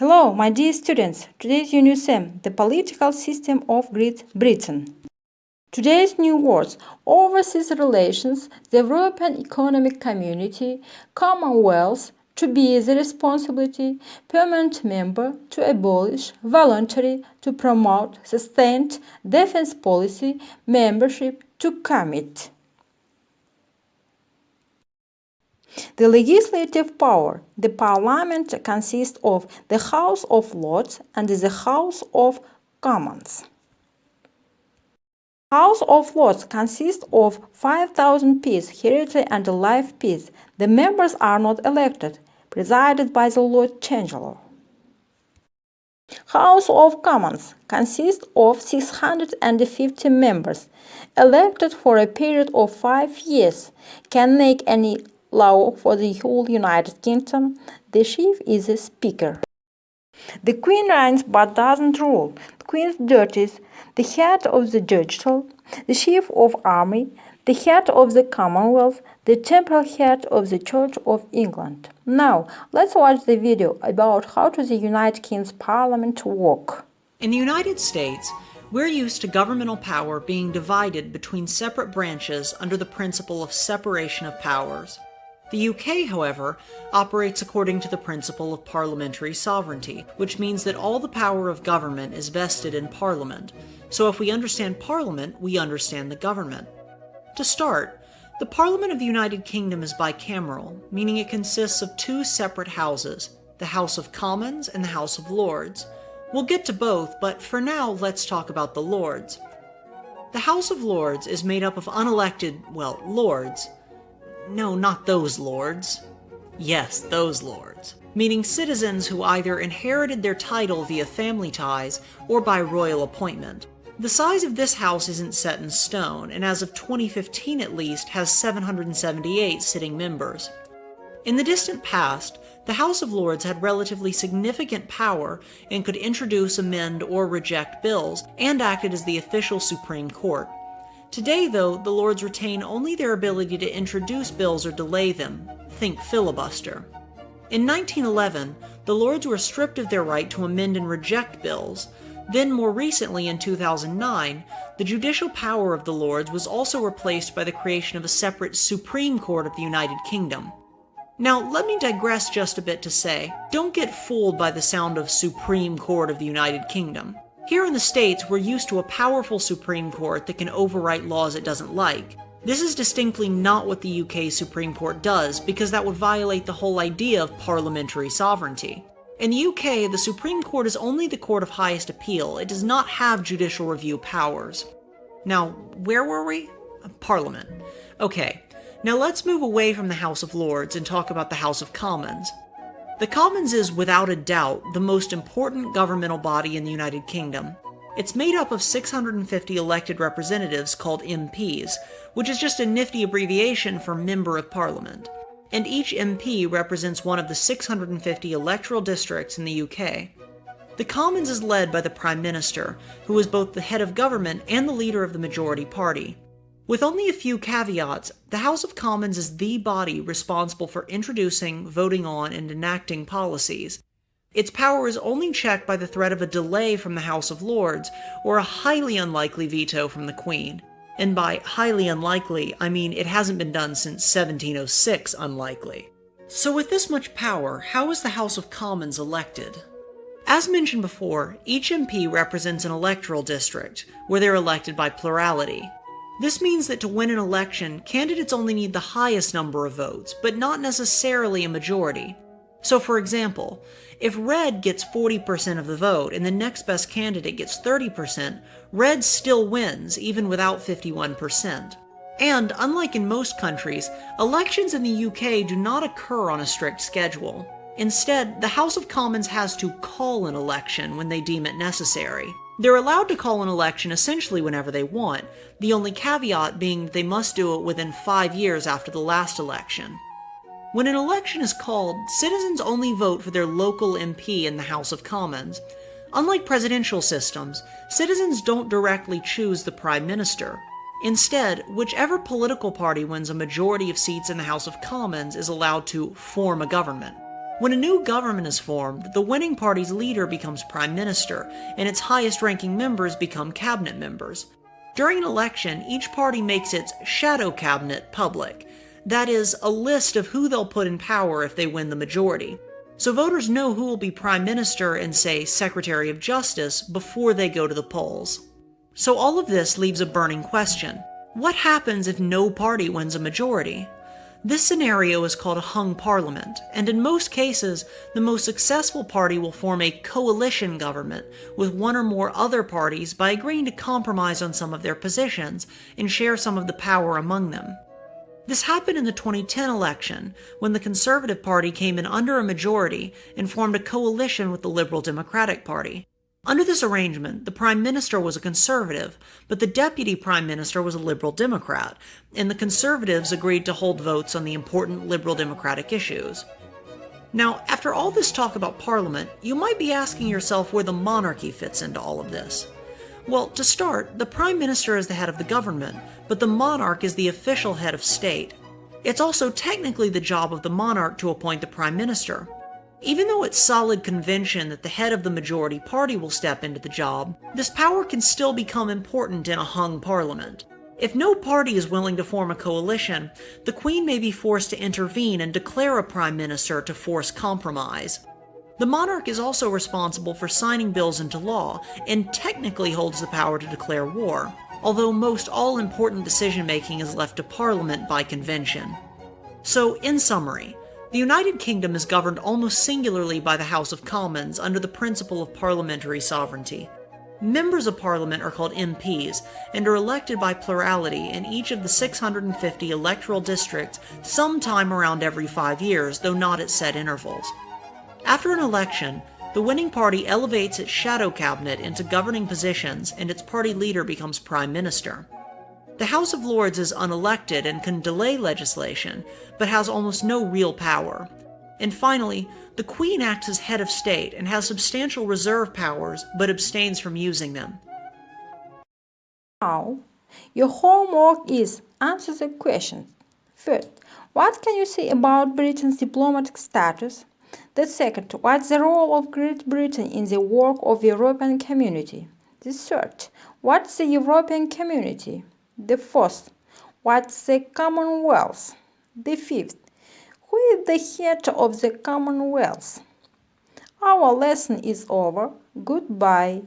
Hello, my dear students. Today's new theme, the political system of Great Britain. Today's new words, overseas relations, the European Economic Community, Commonwealth, to be the responsibility, permanent member, to abolish, voluntary, to promote, sustained, defense policy, membership, to commit. The legislative power. The parliament consists of the House of Lords and the House of Commons. House of Lords consists of 5,000 peers, hereditary and life peers. The members are not elected, presided by the Lord Chancellor. House of Commons consists of 650 members, elected for a period of 5 years, can make any law for the whole United Kingdom. The chief is the Speaker. The Queen reigns but doesn't rule. The Queen's duties: the head of the judicial, the chief of army, the head of the Commonwealth, the temporal head of the Church of England. Now, let's watch the video about how does the United Kingdom's Parliament work. In the United States, we're used to governmental power being divided between separate branches under the principle of separation of powers. The UK, however, operates according to the principle of parliamentary sovereignty, which means that all the power of government is vested in Parliament. So if we understand Parliament, we understand the government. To start, the Parliament of the United Kingdom is bicameral, meaning it consists of two separate houses, the House of Commons and the House of Lords. We'll get to both, but for now, let's talk about the Lords. The House of Lords is made up of unelected, lords. No, not those lords. Yes, those lords. Meaning citizens who either inherited their title via family ties or by royal appointment. The size of this house isn't set in stone, and as of 2015 at least, has 778 sitting members. In the distant past, the House of Lords had relatively significant power and could introduce, amend, or reject bills, and acted as the official Supreme Court. Today, though, the Lords retain only their ability to introduce bills or delay them. Think filibuster. In 1911, the Lords were stripped of their right to amend and reject bills. Then, more recently, in 2009, the judicial power of the Lords was also replaced by the creation of a separate Supreme Court of the United Kingdom. Now, let me digress just a bit to say, don't get fooled by the sound of Supreme Court of the United Kingdom. Here in the States, we're used to a powerful Supreme Court that can overwrite laws it doesn't like. This is distinctly not what the UK Supreme Court does, because that would violate the whole idea of parliamentary sovereignty. In the UK, the Supreme Court is only the court of highest appeal. It does not have judicial review powers. Now, where were we? Parliament. Okay, now let's move away from the House of Lords and talk about the House of Commons. The Commons is, without a doubt, the most important governmental body in the United Kingdom. It's made up of 650 elected representatives called MPs, which is just a nifty abbreviation for Member of Parliament. And each MP represents one of the 650 electoral districts in the UK. The Commons is led by the Prime Minister, who is both the head of government and the leader of the majority party. With only a few caveats, the House of Commons is the body responsible for introducing, voting on, and enacting policies. Its power is only checked by the threat of a delay from the House of Lords, or a highly unlikely veto from the Queen. And by highly unlikely, I mean it hasn't been done since 1706 unlikely. So with this much power, how is the House of Commons elected? As mentioned before, each MP represents an electoral district, where they're elected by plurality. This means that to win an election, candidates only need the highest number of votes, but not necessarily a majority. So for example, if Red gets 40% of the vote and the next best candidate gets 30%, Red still wins, even without 51%. And, unlike in most countries, elections in the UK do not occur on a strict schedule. Instead, the House of Commons has to call an election when they deem it necessary. They're allowed to call an election essentially whenever they want, the only caveat being they must do it within 5 years after the last election. When an election is called, citizens only vote for their local MP in the House of Commons. Unlike presidential systems, citizens don't directly choose the Prime Minister. Instead, whichever political party wins a majority of seats in the House of Commons is allowed to form a government. When a new government is formed, the winning party's leader becomes prime minister, and its highest-ranking members become cabinet members. During an election, each party makes its shadow cabinet public. That is, a list of who they'll put in power if they win the majority. So voters know who will be prime minister and, say, secretary of justice before they go to the polls. So all of this leaves a burning question. What happens if no party wins a majority? This scenario is called a hung parliament, and in most cases, the most successful party will form a coalition government with one or more other parties by agreeing to compromise on some of their positions and share some of the power among them. This happened in the 2010 election, when the Conservative Party came in under a majority and formed a coalition with the Liberal Democratic Party. Under this arrangement, the Prime Minister was a Conservative, but the Deputy Prime Minister was a Liberal Democrat, and the Conservatives agreed to hold votes on the important Liberal Democratic issues. Now, after all this talk about Parliament, you might be asking yourself where the monarchy fits into all of this. Well, to start, the Prime Minister is the head of the government, but the monarch is the official head of state. It's also technically the job of the monarch to appoint the Prime Minister. Even though it's solid convention that the head of the majority party will step into the job, this power can still become important in a hung parliament. If no party is willing to form a coalition, the Queen may be forced to intervene and declare a Prime Minister to force compromise. The monarch is also responsible for signing bills into law and technically holds the power to declare war, although most all-important decision-making is left to Parliament by convention. So, in summary, the United Kingdom is governed almost singularly by the House of Commons under the principle of parliamentary sovereignty. Members of Parliament are called MPs and are elected by plurality in each of the 650 electoral districts sometime around every 5 years, though not at set intervals. After an election, the winning party elevates its shadow cabinet into governing positions and its party leader becomes Prime Minister. The House of Lords is unelected and can delay legislation, but has almost no real power. And finally, the Queen acts as head of state and has substantial reserve powers, but abstains from using them. Now, your homework is answer the questions. First, what can you say about Britain's diplomatic status? The second, what's the role of Great Britain in the work of the European Community? The third, what's the European Community? The fourth, what's the Commonwealth? The fifth, who is the head of the Commonwealth? Our lesson is over. Goodbye.